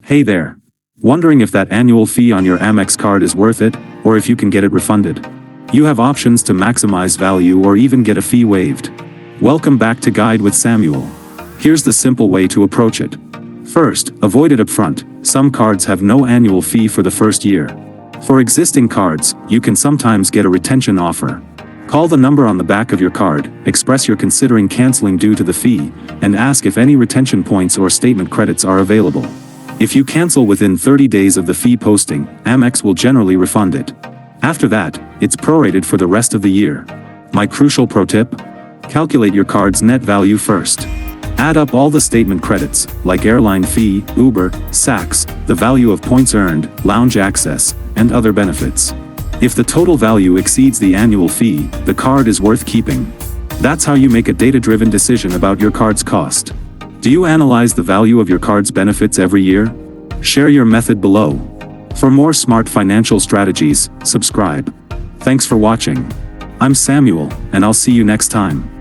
Hey there. Wondering if that annual fee on your Amex card is worth it, or if you can get it refunded? You have options to maximize value or even get a fee waived. Welcome back to Guide with Samuel. Here's the simple way to approach it. First, avoid it upfront. Some cards have no annual fee for the first year. For existing cards, you can sometimes get a retention offer. Call the number on the back of your card, express you're considering canceling due to the fee, and ask if any retention points or statement credits are available. If you cancel within 30 days of the fee posting, Amex will generally refund it. After that, it's prorated for the rest of the year. My crucial pro tip? Calculate your card's net value first. Add up all the statement credits, like airline fee, Uber, Saks, the value of points earned, lounge access, and other benefits. If the total value exceeds the annual fee, the card is worth keeping. That's how you make a data-driven decision about your card's cost. Do you analyze the value of your card's benefits every year? Share your method below. For more smart financial strategies, subscribe. Thanks for watching. I'm Samuel, and I'll see you next time.